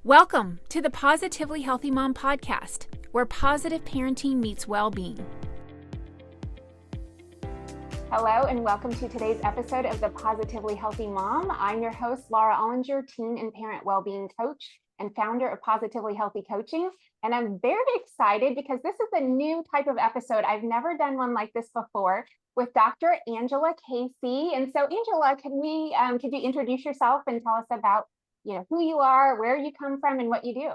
Welcome to the Positively Healthy Mom podcast, where positive parenting meets well-being. Hello, and welcome to today's episode of the Positively Healthy Mom. I'm your host, Laura Ollinger, teen and parent well-being coach and founder of Positively Healthy Coaching. And I'm very excited because this is a new type of episode. I've never done one like this before with Dr. Angela Casey. And so, Angela, could you introduce yourself and tell us about who you are, where you come from, and what you do?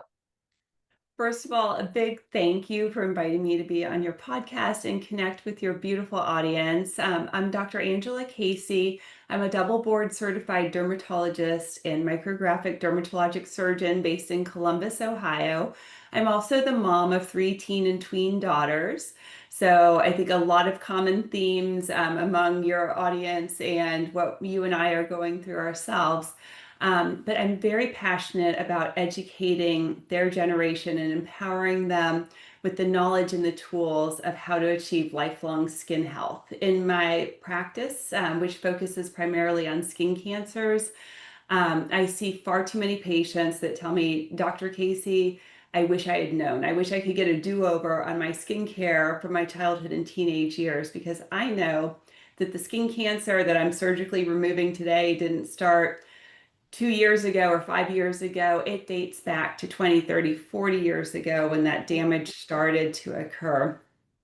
First of all, a big thank you for inviting me to be on your podcast and connect with your beautiful audience. I'm Dr. Angela Casey. I'm a double board certified dermatologist and micrographic dermatologic surgeon based in Columbus, Ohio. I'm also the mom of 3 teen and tween daughters. So I think a lot of common themes among your audience and what you and I are going through ourselves. But I'm very passionate about educating their generation and empowering them with the knowledge and the tools of how to achieve lifelong skin health. In my practice, which focuses primarily on skin cancers, I see far too many patients that tell me, Dr. Casey, I wish I had known. I wish I could get a do-over on my skincare from my childhood and teenage years, because I know that the skin cancer that I'm surgically removing today didn't start 2 years ago or 5 years ago. It dates back to 20, 30, 40 years ago when that damage started to occur.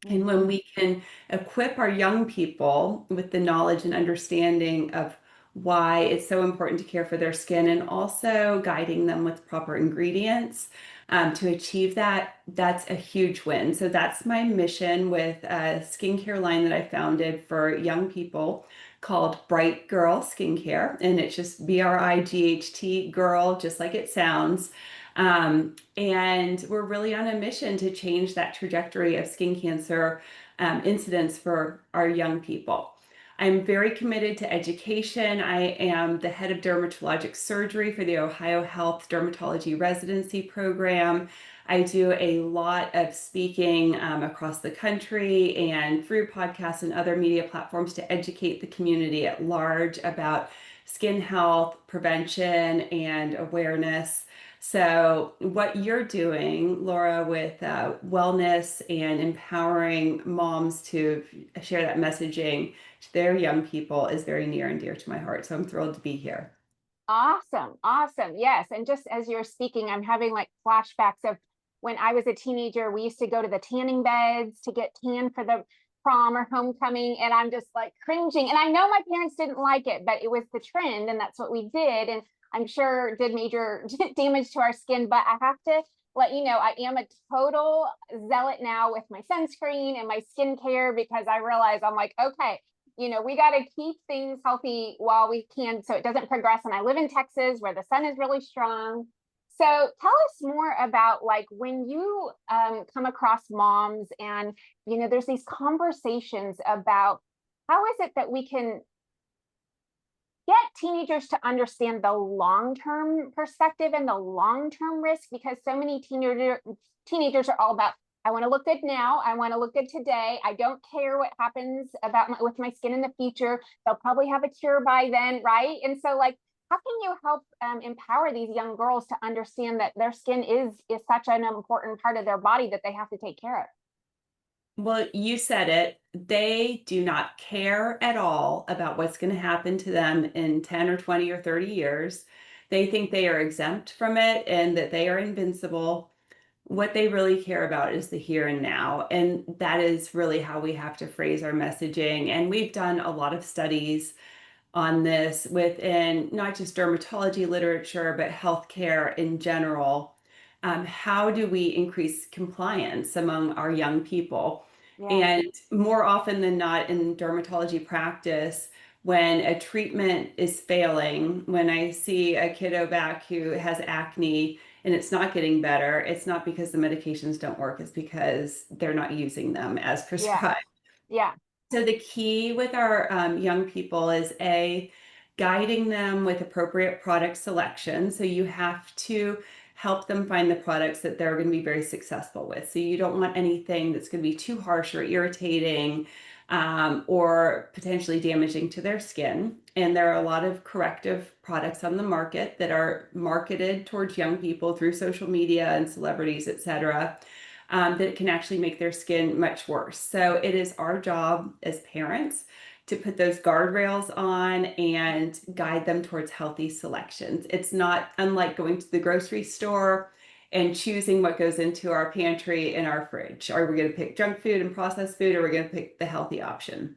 And when we can equip our young people with the knowledge and understanding of why it's so important to care for their skin, and also guiding them with proper ingredients to achieve that, that's a huge win. So that's my mission with a skincare line that I founded for young people called Bright Girl Skincare. And it's just BRIGHT, girl, just like it sounds. And we're really on a mission to change that trajectory of skin cancer incidence for our young people. I'm very committed to education. I am the head of dermatologic surgery for the Ohio Health Dermatology Residency Program. I do a lot of speaking across the country and through podcasts and other media platforms to educate the community at large about skin health, prevention, and awareness. So what you're doing, Laura, with wellness and empowering moms to share that messaging to their young people is very near and dear to my heart. So I'm thrilled to be here. Awesome. Yes. And just as you're speaking, I'm having like flashbacks of when I was a teenager. We used to go to the tanning beds to get tan for the prom or homecoming. And I'm just like cringing. And I know my parents didn't like it, but it was the trend and that's what we did. And I'm sure it did major damage to our skin. But I have to let you know, I am a total zealot now with my sunscreen and my skincare, because I realize I'm like, okay, we got to keep things healthy while we can so it doesn't progress. And I live in Texas where the sun is really strong. So tell us more about like when you come across moms and, there's these conversations about how is it that we can get teenagers to understand the long-term perspective and the long-term risk, because so many teenagers are all about, I want to look good now. I want to look good today. I don't care what happens with my skin in the future. They'll probably have a cure by then, right? And so like, how can you help empower these young girls to understand that their skin is such an important part of their body that they have to take care of? Well, you said it. They do not care at all about what's going to happen to them in 10 or 20 or 30 years. They think they are exempt from it and that they are invincible. What they really care about is the here and now. And that is really how we have to phrase our messaging. And we've done a lot of studies on this within not just dermatology literature, but healthcare in general. How do we increase compliance among our young people? Yeah. And more often than not in dermatology practice, when a treatment is failing, when I see a kiddo back who has acne and it's not getting better, it's not because the medications don't work, it's because they're not using them as prescribed. Yeah. So the key with our young people is guiding them with appropriate product selection. So you have to help them find the products that they're going to be very successful with. So you don't want anything that's going to be too harsh or irritating. or potentially damaging to their skin. And there are a lot of corrective products on the market that are marketed towards young people through social media and celebrities, etc., that can actually make their skin much worse. So it is our job as parents to put those guardrails on and guide them towards healthy selections. It's not unlike going to the grocery store and choosing what goes into our pantry and our fridge. Are we going to pick junk food and processed food, or are we going to pick the healthy option?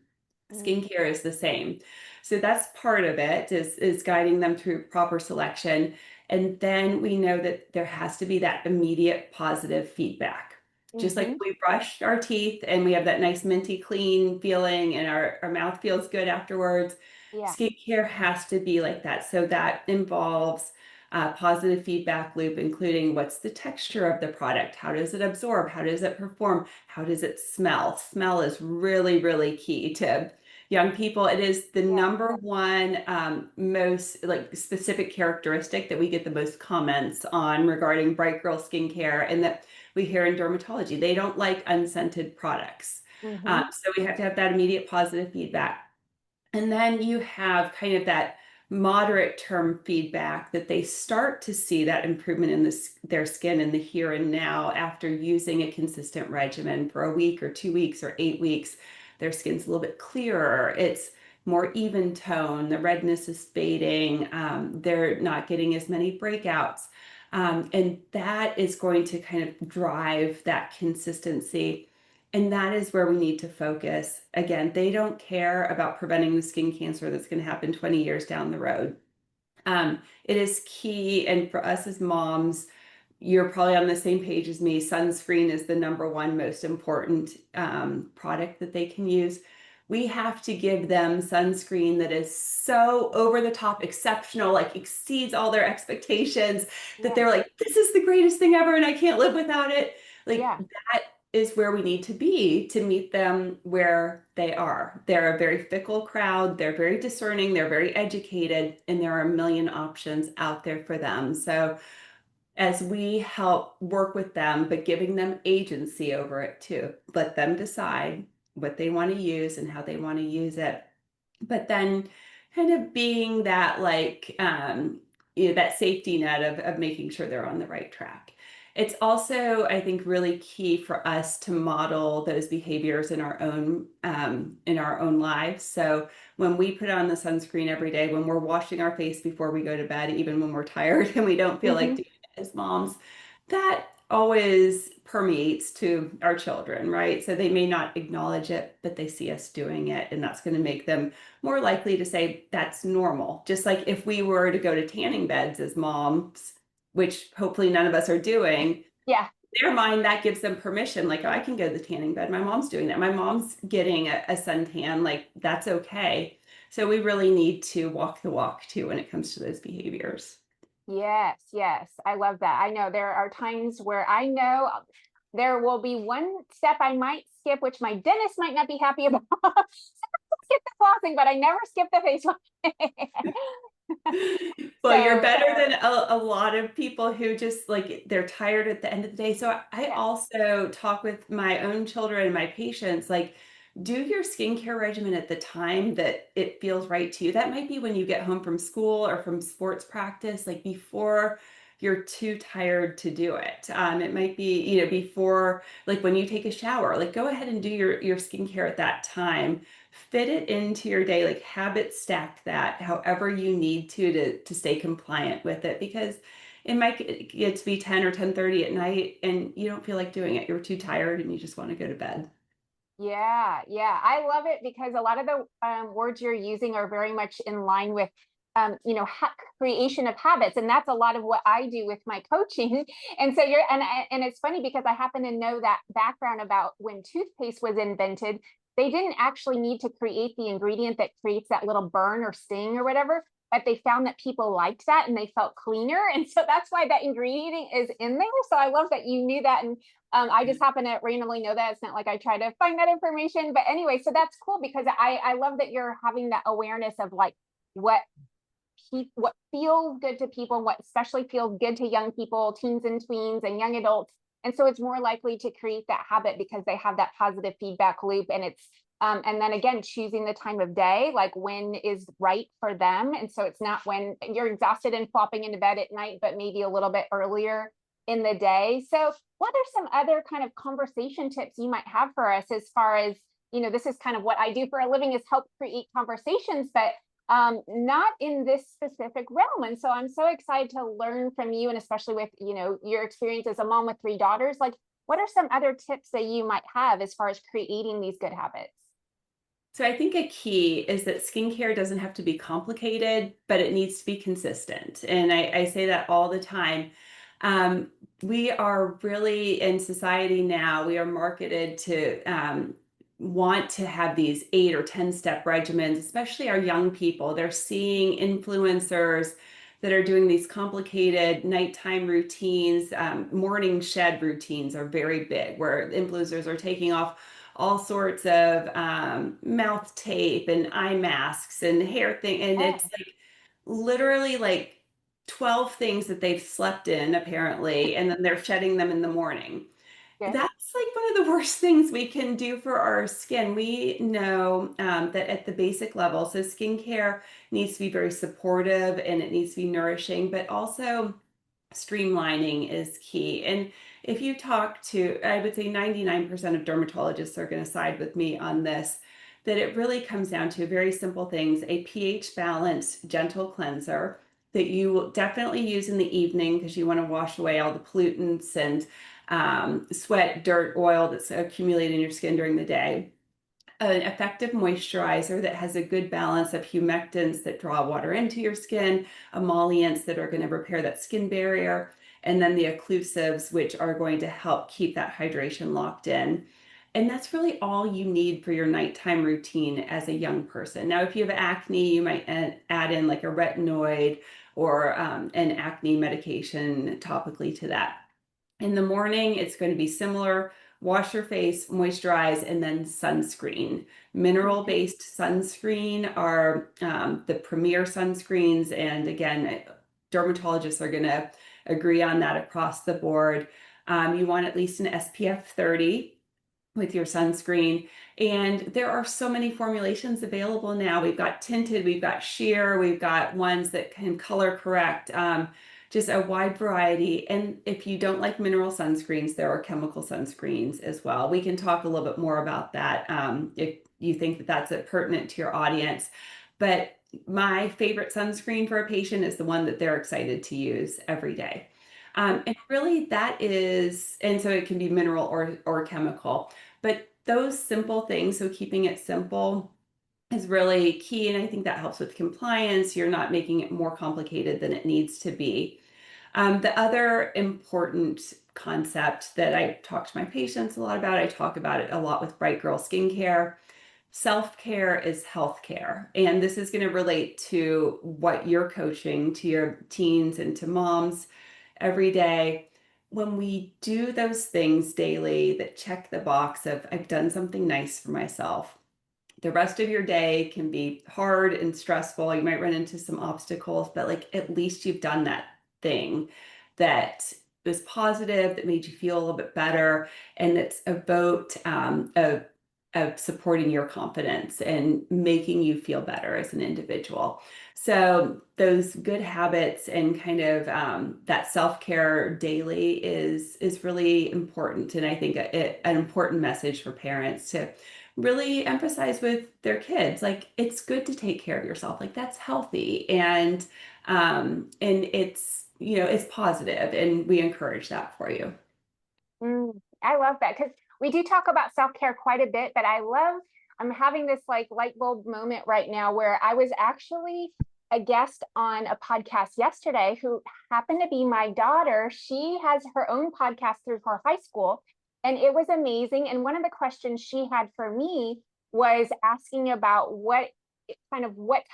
Mm, Skincare is the same. So that's part of it is guiding them through proper selection. And then we know that there has to be that immediate positive feedback. Just like mhm. we brush our teeth and we have that nice minty clean feeling and our mouth feels good afterwards, Yeah. skincare has to be like that. So that involves a positive feedback loop, including what's the texture of the product? How does it absorb? How does it perform? How does it smell? Smell is really, really key to young people. It is the Yeah. number one most like specific characteristic that we get the most comments on regarding bright girl skincare, and that we hear in dermatology. They don't like unscented products. Mhm. So we have to have that immediate positive feedback. And then you have kind of that moderate term feedback that they start to see that improvement in their skin in the here and now after using a consistent regimen for a week or 2 weeks or 8 weeks. Their skin's a little bit clearer. It's more even tone. The redness is fading. They're not getting as many breakouts. And that is going to kind of drive that consistency. And that is where we need to focus. Again, they don't care about preventing the skin cancer that's going to happen 20 years down the road. It is key. And for us as moms, you're probably on the same page as me. Sunscreen is the number one most important product that they can use. We have to give them sunscreen that is so over the top, exceptional, like exceeds all their expectations, that Yeah. they're like, this is the greatest thing ever and I can't live without it. Like Yeah. that is where we need to be to meet them where they are. They're a very fickle crowd. They're very discerning. They're very educated, and there are a million options out there for them. So as we help work with them, but giving them agency over it too. Let them decide what they want to use and how they want to use it. But then kind of being that like that safety net of making sure they're on the right track. It's also, I think, really key for us to model those behaviors in our own lives. So when we put on the sunscreen every day, when we're washing our face before we go to bed, even when we're tired and we don't feel like Mhm. doing it as moms, that always permeates to our children, right? So they may not acknowledge it, but they see us doing it, and that's going to make them more likely to say that's normal. Just like if we were to go to tanning beds as moms, which hopefully none of us are doing, Yeah. their mind that gives them permission. Like, oh, I can go to the tanning bed. My mom's doing that. My mom's getting a suntan. Like, that's okay. So we really need to walk the walk too when it comes to those behaviors. Yes, yes. I love that. I know there are times where I know there will be one step I might skip, which my dentist might not be happy about. Skip the flossing, but I never skip the face wash. Well, you're So, better than a lot of people who just like they're tired at the end of the day. So I yeah. also talk with my own children and my patients, like, do your skincare regimen at the time that it feels right to you. That might be when you get home from school or from sports practice, like before you're too tired to do it. It might be, before, like when you take a shower, like go ahead and do your skincare at that time. Fit it into your day, like habit stack that however you need to stay compliant with it, because it might get to be 10 or 10:30 at night and you don't feel like doing it. You're too tired and you just want to go to bed. Yeah, yeah. I love it because a lot of the words you're using are very much in line with, creation of habits, and that's a lot of what I do with my coaching. And so and it's funny because I happen to know that background about when toothpaste was invented. They didn't actually need to create the ingredient that creates that little burn or sting or whatever, but they found that people liked that and they felt cleaner, and so that's why that ingredient is in there. So I love that you knew that, and I just happen to randomly know that. It's not like I try to find that information, but anyway, so that's cool because I love that you're having that awareness of like what what feels good to people, what especially feels good to young people, teens and tweens and young adults. And so it's more likely to create that habit because they have that positive feedback loop. And it's, and then again, choosing the time of day, like when is right for them. And so it's not when you're exhausted and flopping into bed at night, but maybe a little bit earlier in the day. So what are some other kind of conversation tips you might have for us as far as, this is kind of what I do for a living, is help create conversations, but not in this specific realm. And so I'm so excited to learn from you, and especially with, your experience as a mom with 3 daughters, like what are some other tips that you might have as far as creating these good habits? So I think a key is that skincare doesn't have to be complicated, but it needs to be consistent. And I say that all the time. Um, we are really in society now, we are marketed to want to have these 8 or 10 step regimens, especially our young people. They're seeing influencers that are doing these complicated nighttime routines. Morning shed routines are very big, where influencers are taking off all sorts of mouth tape and eye masks and hair thing, and it's Oh, like literally like 12 things that they've slept in apparently, and then they're shedding them in the morning. good. That's like one of the worst things we can do for our skin. We know that at the basic level, so skincare needs to be very supportive and it needs to be nourishing, but also streamlining is key. And if you talk to, I would say 99% of dermatologists are going to side with me on this, that it really comes down to very simple things: a pH balanced, gentle cleanser that you will definitely use in the evening because you want to wash away all the pollutants and sweat, dirt, oil that's accumulated in your skin during the day. An effective moisturizer that has a good balance of humectants that draw water into your skin, emollients that are going to repair that skin barrier, and then the occlusives, which are going to help keep that hydration locked in. And that's really all you need for your nighttime routine as a young person. Now, if you have acne, you might add in like a retinoid or an acne medication topically to that. In the morning, it's going to be similar. Wash your face, moisturize, and then sunscreen. Okay. Mineral-based sunscreen are the premier sunscreens. And again, dermatologists are going to agree on that across the board. You want at least an SPF 30 with your sunscreen. And there are so many formulations available now. We've got tinted, we've got sheer, we've got ones that can color correct, just a wide variety. And if you don't like mineral sunscreens, there are chemical sunscreens as well. We can talk a little bit more about that if you think that that's pertinent to your audience. But my favorite sunscreen for a patient is the one that they're excited to use every day. And really that is, and so it can be mineral or chemical. But those simple things, so keeping it simple is really key. And I think that helps with compliance. You're not making it more complicated than it needs to be. The other important concept that I talk to my patients a lot about, I talk about it a lot with Bright Girl Skincare. Self-care is healthcare. And this is going to relate to what you're coaching to your teens and to moms every day. When we do those things daily that check the box of I've done something nice for myself, the rest of your day can be hard and stressful. You might run into some obstacles, but like at least you've done that thing that was positive, that made you feel a little bit better, and it's a vote of supporting your confidence and making you feel better as an individual. So those good habits and kind of that self-care daily is really important, and I think an important message for parents to really emphasize with their kids. Like it's good to take care of yourself. Like that's healthy, and it's it's positive, and we encourage that for you. I love that because we do talk about self-care quite a bit, but I'm having this like light bulb moment right now where I was actually a guest on a podcast yesterday who happened to be my daughter. She has her own podcast through her high school, and it was amazing. And one of the questions she had for me was asking about what's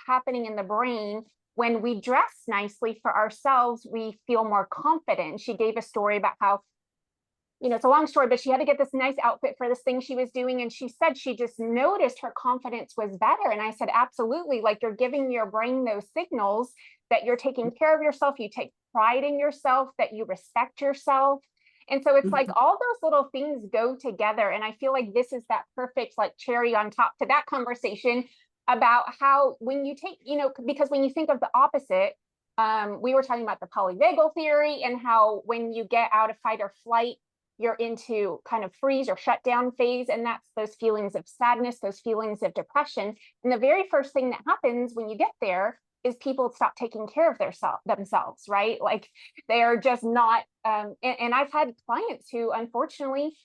happening in the brain when we dress nicely for ourselves, we feel more confident. She gave a story about how, it's a long story, but she had to get this nice outfit for this thing she was doing. And she said she just noticed her confidence was better. And I said, absolutely. Like you're giving your brain those signals that you're taking care of yourself. You take pride in yourself, that you respect yourself. And so it's like Mhm. all those little things go together. And I feel like this is that perfect like cherry on top to that conversation about how when you take, because when you think of the opposite, we were talking about the polyvagal theory and how when you get out of fight or flight, you're into kind of freeze or shut down phase. And that's those feelings of sadness, those feelings of depression. And the very first thing that happens when you get there is people stop taking care of themselves, right? Like they are just not, and I've had clients who unfortunately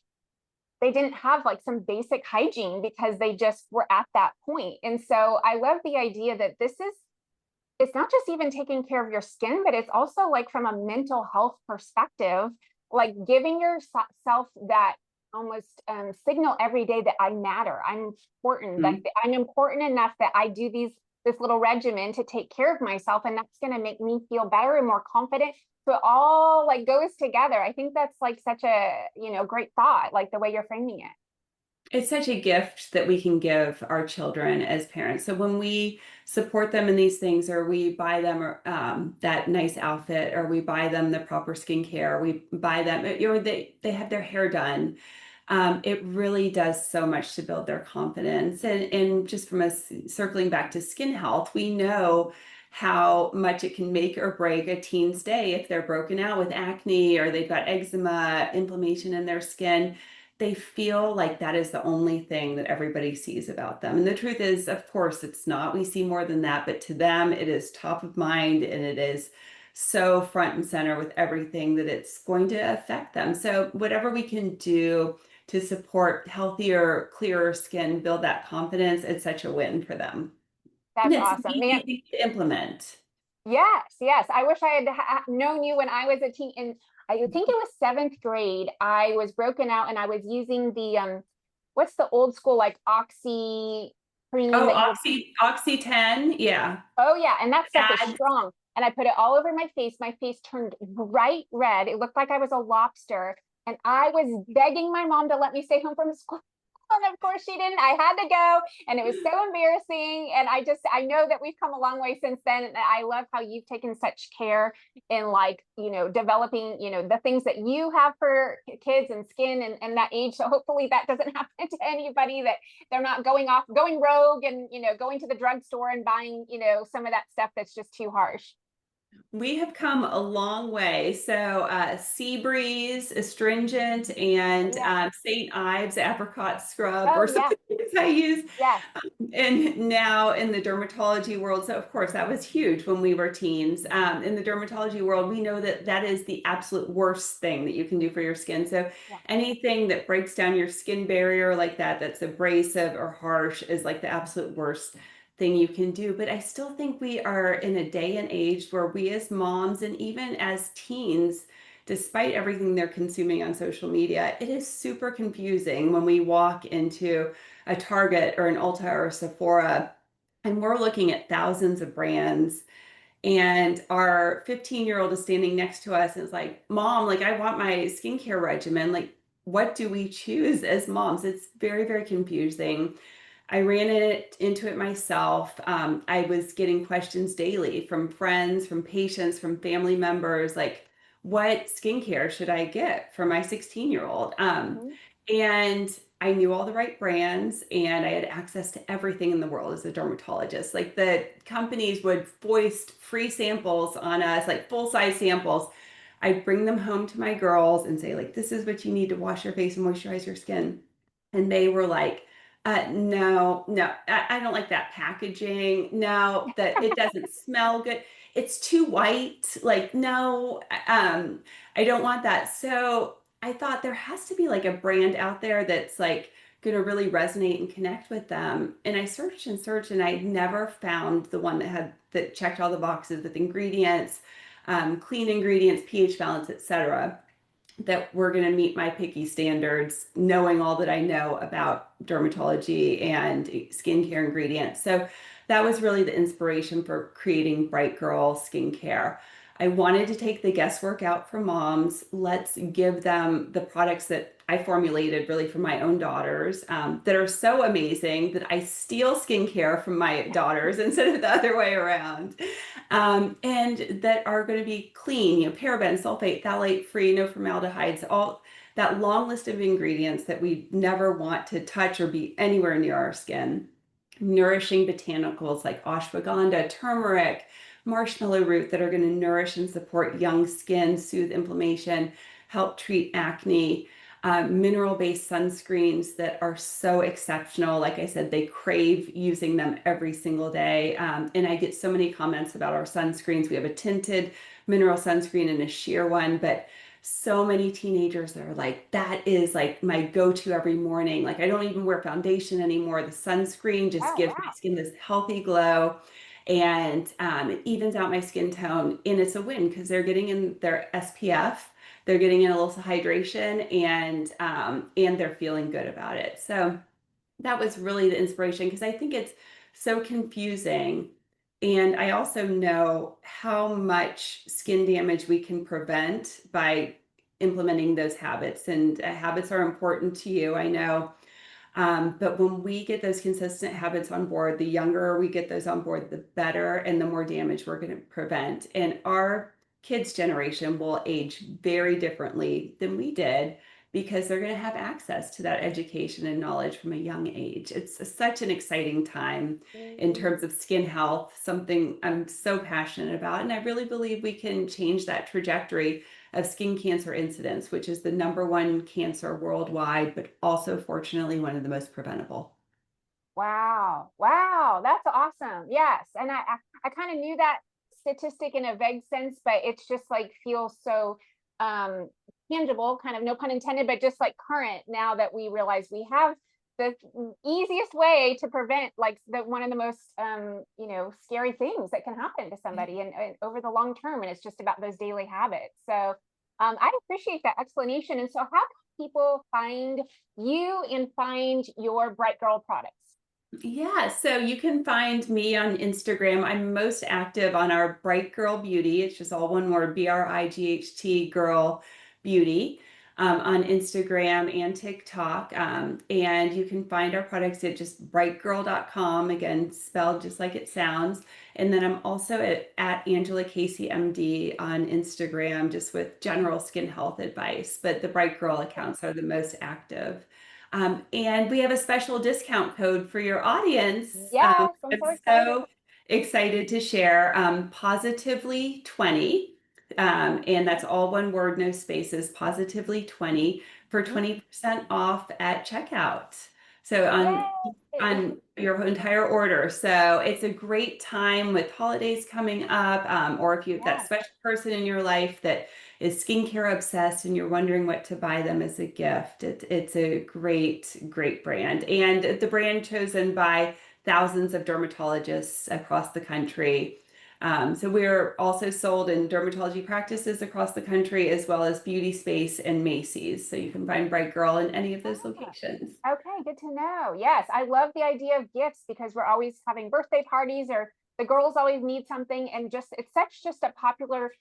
they didn't have like some basic hygiene because they just were at that point. And so I love the idea that it's not just even taking care of your skin, but it's also like from a mental health perspective, like giving yourself that almost signal every day that I matter. I'm important, that Mhm. I'm important enough that I do this little regimen to take care of myself. And that's going to make me feel better and more confident. So it all like goes together. I think that's like such a, great thought, like the way you're framing it. It's such a gift that we can give our children as parents. So when we support them in these things, or we buy them that nice outfit, or we buy them the proper skincare, we buy them, or they have their hair done. It really does so much to build their confidence. And just from us circling back to skin health, we know how much it can make or break a teen's day if they're broken out with acne or they've got eczema, inflammation in their skin. They feel like that is the only thing that everybody sees about them. And the truth is, of course, it's not. We see more than that, but to them, it is top of mind, and it is so front and center with everything that it's going to affect them. So, whatever we can do to support healthier, clearer skin, build that confidence, it's such a win for them. And That's it's an awesome, man. easy thing to implement. Yes, yes. I wish I had known you when I was a teen. And I think it was seventh grade. I was broken out and I was using the what's the old school like oxy cream Oh, that you would. Oxy 10, yeah. Oh yeah, and that stuff is Add. strong. And I put it all over my face. My face turned bright red. It looked like I was a lobster. And I was begging my mom to let me stay home from school. And of course she didn't. I had to go. And it was so embarrassing. And I know that we've come a long way since then. And I love how you've taken such care in like, developing, the things that you have for kids and skin and that age. So hopefully that doesn't happen to anybody, that they're not going rogue and, going to the drugstore and buying, some of that stuff that's just too harsh. We have come a long way. So, Sea Breeze, astringent, Oh and yeah. St. Ives apricot scrub Oh or yeah. something I use. Yes. And now in the dermatology world, so of course that was huge when we were teens. In the dermatology world, we know that that is the absolute worst thing that you can do for your skin. So Yeah. anything that breaks down your skin barrier like that, that's abrasive or harsh, is like the absolute worst thing you can do. But I still think we are in a day and age where we as moms and even as teens, despite everything they're consuming on social media, it is super confusing when we walk into a Target or an Ulta or a Sephora and we're looking at thousands of brands, and our 15-year-old is standing next to us and is like, Mom, like I want my skincare regimen. Like, what do we choose as moms? It's very, very confusing. I ran into it myself. I was getting questions daily from friends, from patients, from family members, like, what skincare should I get for my 16-year-old? Mhm. And I knew all the right brands, and I had access to everything in the world as a dermatologist. Like the companies would foist free samples on us, like full size samples. I'd bring them home to my girls and say, like, this is what you need to wash your face and moisturize your skin. And they were like, no, no, I don't like that packaging. No, that it doesn't smell good. It's too white. Like, no, I don't want that. So I thought there has to be like a brand out there that's like going to really resonate and connect with them. And I searched and searched, and I never found the one that checked all the boxes with ingredients, clean ingredients, pH balance, etc., that were going to meet my picky standards, knowing all that I know about dermatology and skincare ingredients. So that was really the inspiration for creating Bright Girl Skincare. I wanted to take the guesswork out for moms. Let's give them the products that I formulated really for my own daughters, that are so amazing that I steal skincare from my daughters instead of the other way around. And that are going to be clean, paraben, sulfate, phthalate free, no formaldehydes, all that long list of ingredients that we never want to touch or be anywhere near our skin. Nourishing botanicals like ashwagandha, turmeric, marshmallow root that are going to nourish and support young skin, soothe inflammation, help treat acne. Mineral-based sunscreens that are so exceptional. Like I said, they crave using them every single day. And I get so many comments about our sunscreens. We have a tinted mineral sunscreen and a sheer one, but so many teenagers that are like, that is like my go-to every morning. Like I don't even wear foundation anymore. The sunscreen just Oh, gives my wow. skin this healthy glow, and it evens out my skin tone. And it's a win because they're getting in their SPF, they're getting in a little hydration, and they're feeling good about it. So that was really the inspiration because I think it's so confusing. And I also know how much skin damage we can prevent by implementing those habits. And habits are important to you, I know. But when we get those consistent habits on board, the younger we get those on board, the better and the more damage we're going to prevent. And our kids' generation will age very differently than we did because they're going to have access to that education and knowledge from a young age. It's such an exciting time in Mhm. terms of skin health, something I'm so passionate about. And I really believe we can change that trajectory of skin cancer incidence, which is the #1 cancer worldwide, but also fortunately one of the most preventable. Wow. Wow. That's awesome. Yes. And I kind of knew that statistic in a vague sense, but it's just like feels so um tangible, kind of no pun intended, but just like current now that we realize we have the easiest way to prevent like the one of the most scary things that can happen to somebody and over the long term. And it's just about those daily habits. So I appreciate that explanation. And so how can people find you and find your Bright Girl products? Yeah, so you can find me on Instagram. I'm most active on our Bright Girl Beauty. It's just all one word, BRIGHT Girl Beauty, on Instagram and TikTok. And you can find our products at just brightgirl.com, again, spelled just like it sounds. And then I'm also at Angela Casey MD on Instagram, just with general skin health advice. But the Bright Girl accounts are the most active. And we have a special discount code for your audience. Yes, I'm I'm so excited. so excited to share, positively 20. And that's all one word, no spaces, positively 20 for Mhm. 20% off at checkout. So Yay! on your entire order. So it's a great time with holidays coming up, or if you have that Yes. special person in your life that is skincare obsessed and you're wondering what to buy them as a gift. It's a great, great brand. And the brand chosen by thousands of dermatologists across the country. So we're also sold in dermatology practices across the country, as well as Beauty Space and Macy's. So you can find Bright Girl in any of those Ah, locations. okay, good to know. Yes, I love the idea of gifts because we're always having birthday parties or the girls always need something and just it's such just a popular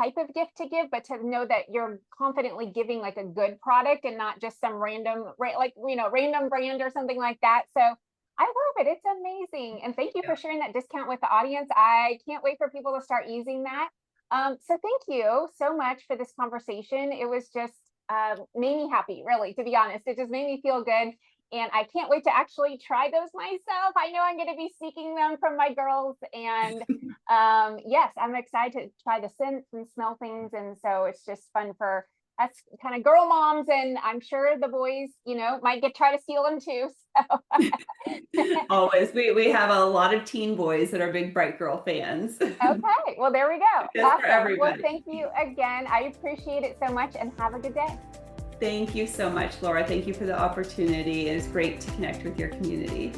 type of gift to give, but to know that you're confidently giving like a good product and not just some random random brand or something like that. So I love it. It's amazing. And thank you for sharing that discount with the audience. I can't wait for people to start using that. So thank you so much for this conversation. It was just made me happy, really, to be honest. It just made me feel good. And I can't wait to actually try those myself. I know I'm going to be sneaking them from my girls. And yes, I'm excited to try the scents and smell things. And so it's just fun for us kind of girl moms. And I'm sure the boys, might try to steal them too. So Always. We have a lot of teen boys that are big Bright Girl fans. okay, well, there we go. Just for Awesome. Well, everybody. thank you again. I appreciate it so much and have a good day. Thank you so much, Laura. Thank you for the opportunity. It is great to connect with your community.